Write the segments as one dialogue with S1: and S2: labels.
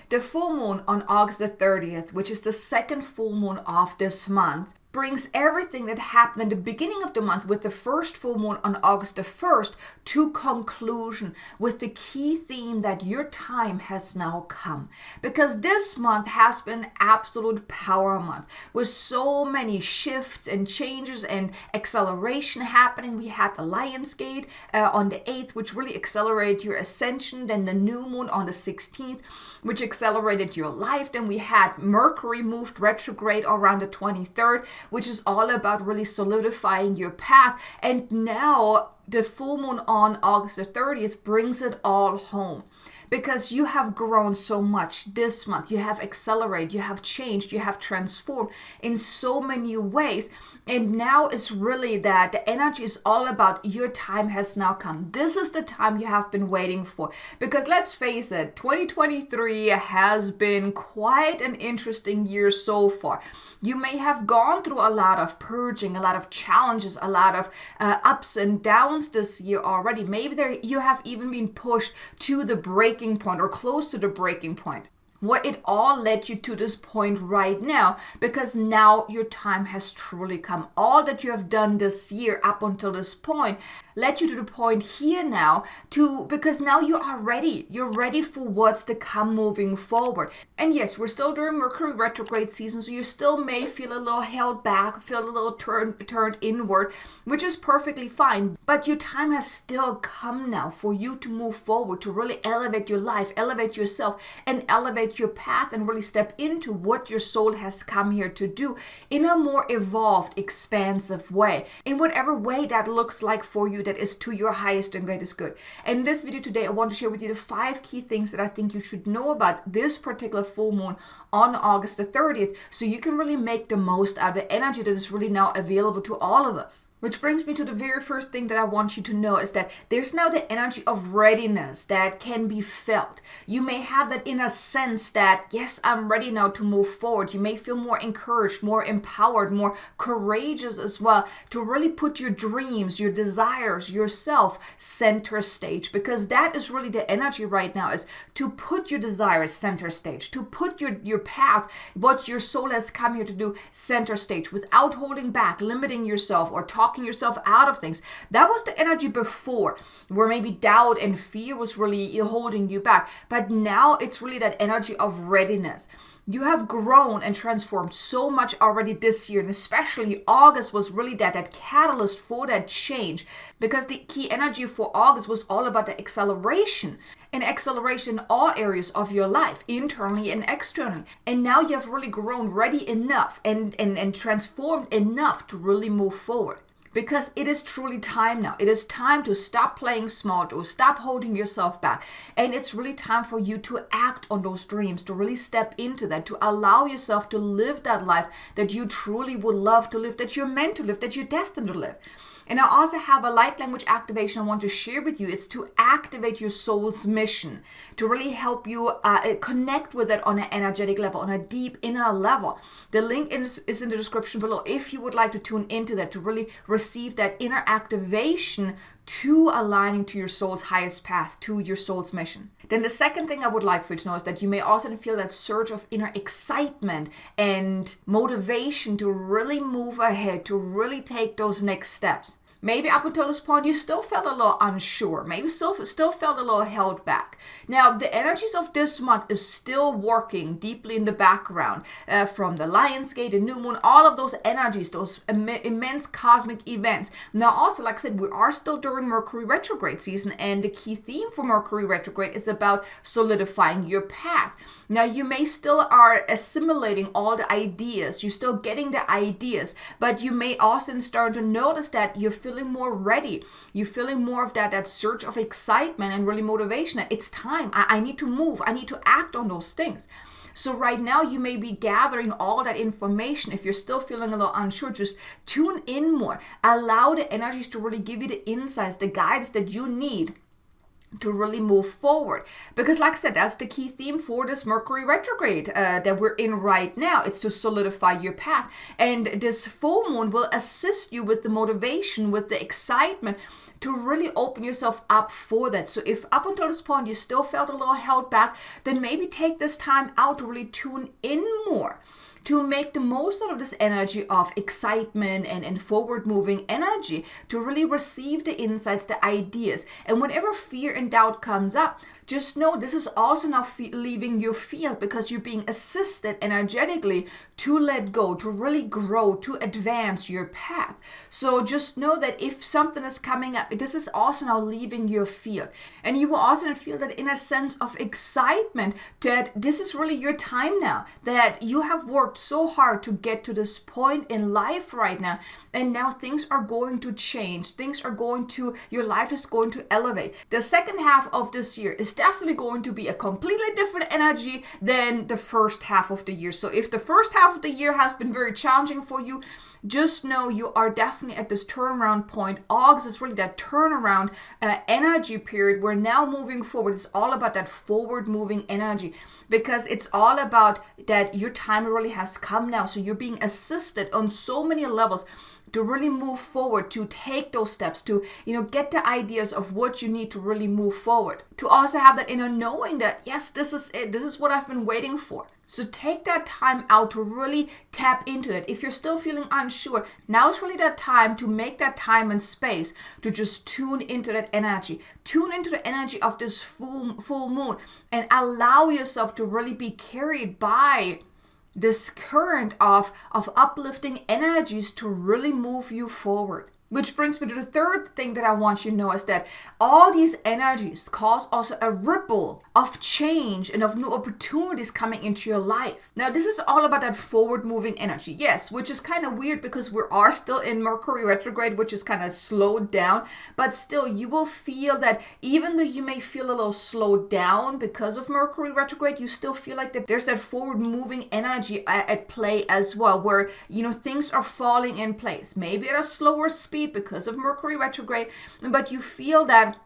S1: The full moon on August the 30th, which is the second full moon of this month, brings everything that happened in the beginning of the month with the first full moon on August the 1st to conclusion with the key theme that your time has now come. Because this month has been an absolute power month with so many shifts and changes and acceleration happening. We had the Lion's Gate on the 8th, which really accelerated your ascension. Then the new moon on the 16th, which accelerated your life. Then we had Mercury moved retrograde around the 23rd, which is all about really solidifying your path. And now the full moon on August the 30th brings it all home. Because you have grown so much this month. You have accelerated, you have changed, you have transformed in so many ways. And now it's really that the energy is all about your time has now come. This is the time you have been waiting for. Because let's face it, 2023 has been quite an interesting year so far. You may have gone through a lot of purging, a lot of challenges, a lot of ups and downs this year already. Maybe you have even been pushed to the breaking point or close to the breaking point. Well, it all led you to this point right now because now your time has truly come. All that you have done this year up until this point led you to the point here now because now you are ready. You're ready for what's to come moving forward. And yes, we're still during Mercury retrograde season, so you still may feel a little held back, feel a little turned inward, which is perfectly fine. But your time has still come now for you to move forward, to really elevate your life, elevate yourself, and elevate your path and really step into what your soul has come here to do in a more evolved, expansive way, in whatever way that looks like for you that is to your highest and greatest good. And in this video today, I want to share with you the 5 key things that I think you should know about this particular full moon on August the 30th, so you can really make the most out of the energy that is really now available to all of us. Which brings me to the very first thing that I want you to know is that there's now the energy of readiness that can be felt. You may have that inner sense that, yes, I'm ready now to move forward. You may feel more encouraged, more empowered, more courageous as well to really put your dreams, your desires, yourself center stage, because that is really the energy right now, is to put your desires center stage, to put your path, what your soul has come here to do, center stage without holding back, limiting yourself or talking yourself out of things. That was the energy before, where maybe doubt and fear was really holding you back. But now it's really that energy of readiness. You have grown and transformed so much already this year, and especially August was really that catalyst for that change, because the key energy for August was all about the acceleration in all areas of your life, internally and externally. And now you have really grown ready enough and transformed enough to really move forward. Because it is truly time now. It is time to stop playing small, to stop holding yourself back. And it's really time for you to act on those dreams, to really step into that, to allow yourself to live that life that you truly would love to live, that you're meant to live, that you're destined to live. And I also have a light language activation I want to share with you. It's to activate your soul's mission, to really help you connect with it on an energetic level, on a deep inner level. The link is in the description below if you would like to tune into that, to really receive that inner activation to aligning to your soul's highest path, to your soul's mission. Then the second thing I would like for you to know is that you may also feel that surge of inner excitement and motivation to really move ahead, to really take those next steps. Maybe up until this point, you still felt a little unsure. Maybe still felt a little held back. Now, the energies of this month is still working deeply in the background. From the Lion's Gate, the new moon, all of those energies, those immense cosmic events. Now, also, like I said, we are still during Mercury retrograde season, and the key theme for Mercury retrograde is about solidifying your path. Now, you may still are assimilating all the ideas. You're still getting the ideas, but you may also start to notice that you're feeling more ready. You're feeling more of that surge of excitement and really motivation. It's time. I need to move. I need to act on those things. So right now you may be gathering all that information. If you're still feeling a little unsure, just tune in more. Allow the energies to really give you the insights, the guides that you need to really move forward. Because like I said, that's the key theme for this Mercury retrograde that we're in right now. It's to solidify your path. And this full moon will assist you with the motivation, with the excitement to really open yourself up for that. So if up until this point you still felt a little held back, then maybe take this time out to really tune in more, to make the most out of this energy of excitement and forward-moving energy, to really receive the insights, the ideas. And whenever fear and doubt comes up, just know this is also now leaving your field, because you're being assisted energetically to let go, to really grow, to advance your path. So just know that if something is coming up, this is also now leaving your field. And you will also feel that inner sense of excitement that this is really your time now, that you have worked so hard to get to this point in life right now, and now things are going to change. Your life is going to elevate. The second half of this year is definitely going to be a completely different energy than the first half of the year. So if the first half of the year has been very challenging for you, just know you are definitely at this turnaround point. August is really that turnaround energy period. We're now moving forward. It's all about that forward moving energy, because it's all about that your time really has come now. So you're being assisted on so many levels to really move forward, to take those steps, to get the ideas of what you need to really move forward, to also have that inner knowing that yes, this is it, this is what I've been waiting for. So take that time out to really tap into it. If you're still feeling unsure, now is really that time to make that time and space to just tune into that energy. Tune into the energy of this full moon and allow yourself to really be carried by this current of uplifting energies to really move you forward. Which brings me to the third thing that I want you to know is that all these energies cause also a ripple of change and of new opportunities coming into your life. Now, this is all about that forward-moving energy, yes, which is kind of weird because we are still in Mercury retrograde, which is kind of slowed down, but still you will feel that even though you may feel a little slowed down because of Mercury retrograde, you still feel like that there's that forward-moving energy at play as well, where, things are falling in place, maybe at a slower speed because of Mercury retrograde, but you feel that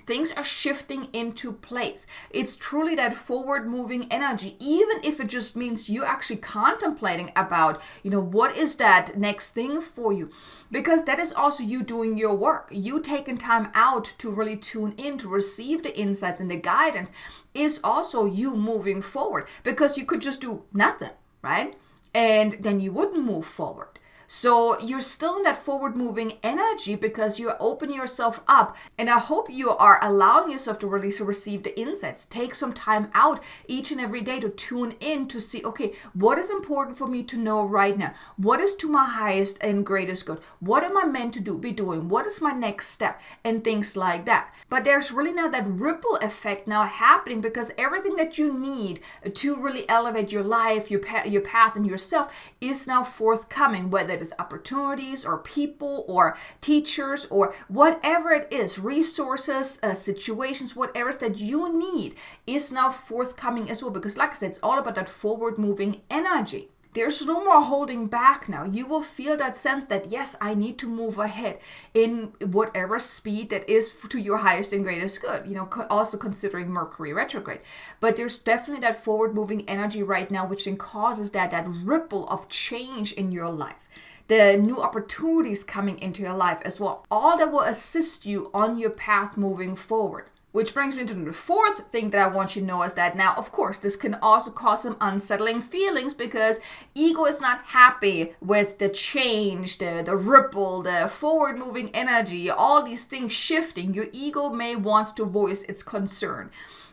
S1: things are shifting into place. It's truly that forward moving energy, even if it just means you actually contemplating about, what is that next thing for you? Because that is also you doing your work. You taking time out to really tune in, to receive the insights and the guidance is also you moving forward, because you could just do nothing, right? And then you wouldn't move forward. So you're still in that forward-moving energy because you open yourself up. And I hope you are allowing yourself to really receive the insights. Take some time out each and every day to tune in to see, okay, what is important for me to know right now? What is to my highest and greatest good? What am I meant to be doing? What is my next step? And things like that. But there's really now that ripple effect now happening, because everything that you need to really elevate your life, your path, and yourself is now forthcoming, whether it is opportunities or people or teachers or whatever it is, resources, situations, whatever it is that you need is now forthcoming as well. Because like I said, it's all about that forward moving energy. There's no more holding back now. You will feel that sense that, yes, I need to move ahead in whatever speed that is to your highest and greatest good, also considering Mercury retrograde. But there's definitely that forward moving energy right now, which then causes that ripple of change in your life. The new opportunities coming into your life as well. All that will assist you on your path moving forward. Which brings me to the fourth thing that I want you to know is that now, of course, this can also cause some unsettling feelings, because ego is not happy with the change, the ripple, the forward moving energy, all these things shifting. Your ego may want to voice its concern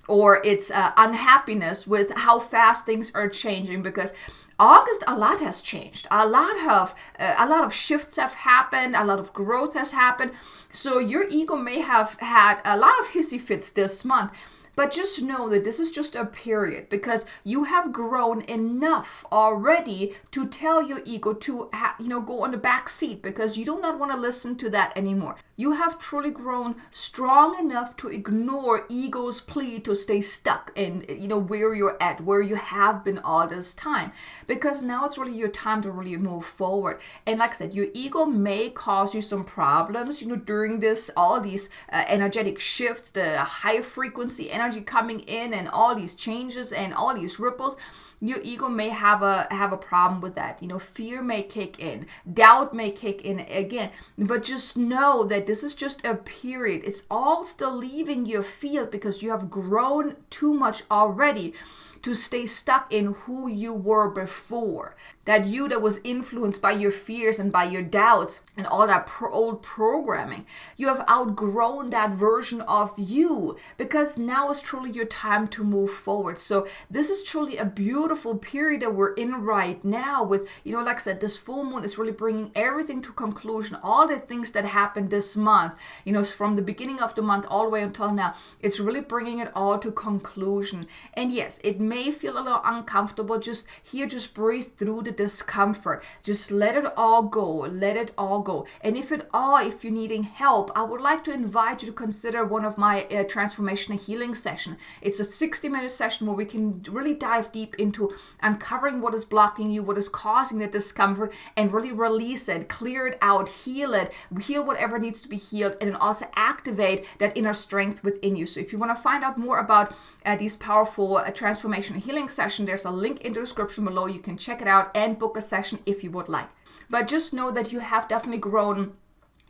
S1: or its unhappiness with how fast things are changing, because August, a lot has changed. A lot of shifts have happened. A lot of growth has happened. So your ego may have had a lot of hissy fits this month. But just know that this is just a period, because you have grown enough already to tell your ego to go on the back seat, because you do not want to listen to that anymore. You have truly grown strong enough to ignore ego's plea to stay stuck in where you're at, where you have been all this time, because now it's really your time to really move forward. And like I said, your ego may cause you some problems during all these energetic shifts, the high frequency energy coming in, and all these changes and all these ripples. Your ego may have a problem with that. Fear may kick in, doubt may kick in again. But just know that this is just a period. It's all still leaving your field, because you have grown too much already to stay stuck in who you were before. That you that was influenced by your fears and by your doubts and all that old programming. You have outgrown that version of you, because now is truly your time to move forward. So this is truly a beautiful period that we're in right now with, like I said, this full moon is really bringing everything to conclusion. All the things that happened this month, from the beginning of the month all the way until now, it's really bringing it all to conclusion. And yes, it may feel a little uncomfortable. Just breathe through the discomfort. Just let it all go. Let it all go. And if you're needing help, I would like to invite you to consider one of my transformational healing sessions. It's a 60-minute session where we can really dive deep into uncovering what is blocking you, what is causing the discomfort, and really release it, clear it out, heal whatever needs to be healed, and then also activate that inner strength within you. So if you want to find out more about these powerful transformation healing session, there's a link in the description below. You can check it out and book a session if you would like. But just know that you have definitely grown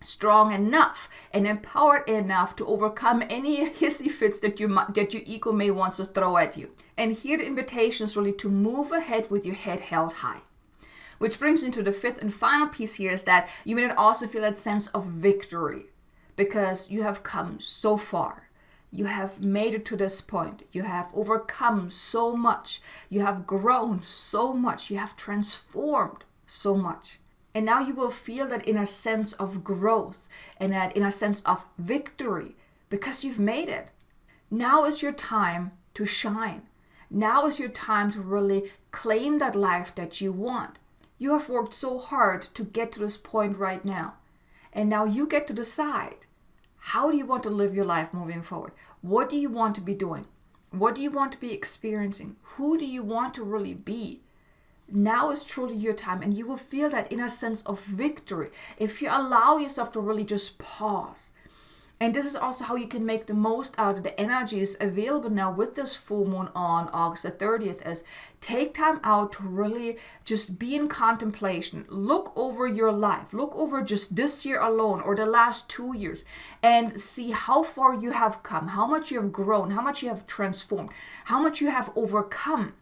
S1: strong enough and empowered enough to overcome any hissy fits that your ego may want to throw at you. And here the invitation is really to move ahead with your head held high. Which brings me to the fifth and final piece here, is that you may also feel that sense of victory, because you have come so far. You have made it to this point. You have overcome so much. You have grown so much. You have transformed so much. And now you will feel that inner sense of growth and that inner sense of victory, because you've made it. Now is your time to shine. Now is your time to really claim that life that you want. You have worked so hard to get to this point right now. And now you get to decide, how do you want to live your life moving forward? What do you want to be doing? What do you want to be experiencing? Who do you want to really be? Now is truly your time, and you will feel that inner sense of victory if you allow yourself to really just pause. And this is also how you can make the most out of the energies available now with this full moon on August the 30th, is take time out to really just be in contemplation. Look over your life. Look over just this year alone or the last 2 years and see how far you have come, how much you have grown, how much you have transformed, how much you have overcome.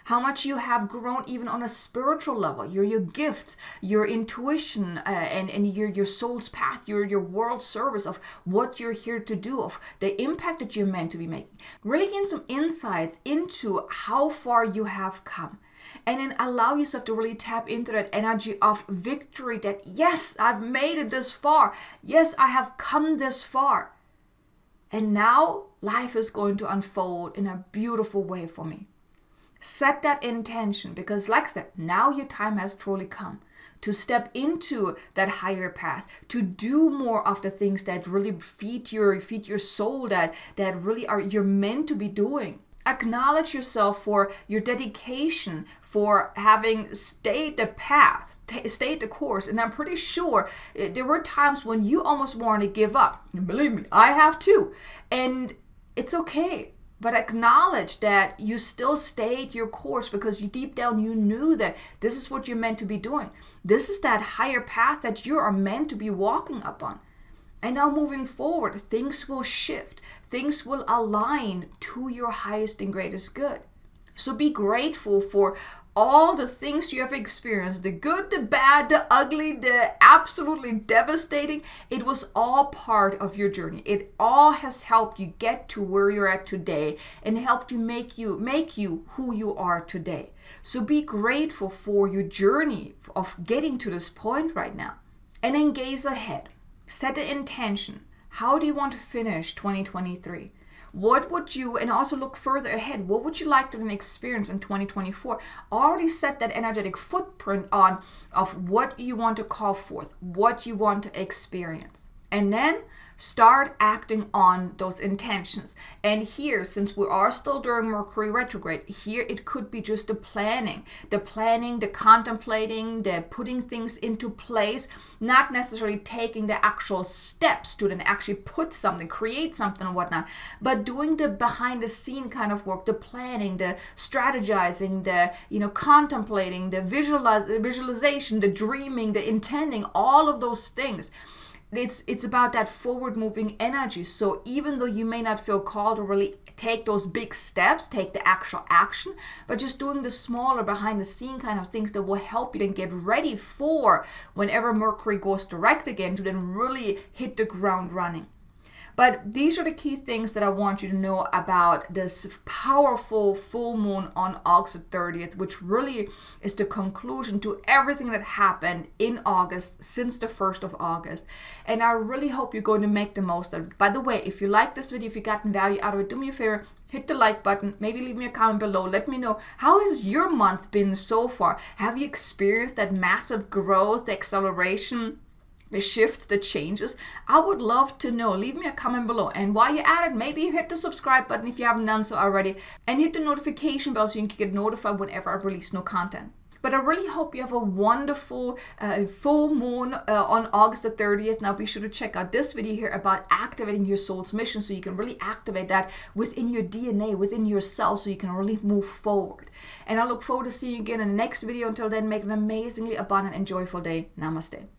S1: How much you have grown even on a spiritual level, your gifts, your intuition, and your soul's path, your world service of what you're here to do, of the impact that you're meant to be making. Really gain some insights into how far you have come. And then allow yourself to really tap into that energy of victory, that yes, I've made it this far. Yes, I have come this far. And now life is going to unfold in a beautiful way for me. Set that intention, because like I said, now your time has truly come to step into that higher path, to do more of the things that really feed your soul, that really you're meant to be doing. Acknowledge yourself for your dedication, for having stayed the path, stayed the course. And I'm pretty sure there were times when you almost wanted to give up. And believe me, I have too. And it's okay. But acknowledge that you still stayed your course, because you deep down you knew that this is what you're meant to be doing. This is that higher path that you are meant to be walking up on. And now moving forward, things will shift. Things will align to your highest and greatest good. So be grateful for all the things you have experienced, the good, the bad, the ugly, the absolutely devastating. It was all part of your journey. It all has helped you get to where you're at today and helped you make you who you are today. So be grateful for your journey of getting to this point right now, and then gaze ahead. Set the intention. How do you want to finish 2023? What would you, and also look further ahead, what would you like to experience in 2024? Already set that energetic footprint on of what you want to call forth, what you want to experience. And then start acting on those intentions. And here, since we are still during Mercury retrograde, here it could be just the planning, the contemplating, the putting things into place, not necessarily taking the actual steps to then actually put something, create something and whatnot, but doing the behind the scene kind of work, the planning, the strategizing, the contemplating, the visualization, the dreaming, the intending, all of those things. It's about that forward moving energy. So even though you may not feel called to really take those big steps, take the actual action, but just doing the smaller behind the scene kind of things that will help you then get ready for whenever Mercury goes direct again, to then really hit the ground running. But these are the key things that I want you to know about this powerful full moon on August 30th, which really is the conclusion to everything that happened in August since the 1st of August. And I really hope you're going to make the most of it. By the way, if you like this video, if you've gotten value out of it, do me a favor, hit the like button, maybe leave me a comment below. Let me know, how has your month been so far? Have you experienced that massive growth, the acceleration, the shifts, the changes? I would love to know. Leave me a comment below. And while you're at it, maybe hit the subscribe button if you haven't done so already, and hit the notification bell so you can get notified whenever I release new content. But I really hope you have a wonderful full moon on August the 30th. Now be sure to check out this video here about activating your soul's mission, so you can really activate that within your DNA, within yourself, so you can really move forward. And I look forward to seeing you again in the next video. Until then, make an amazingly abundant and joyful day. Namaste.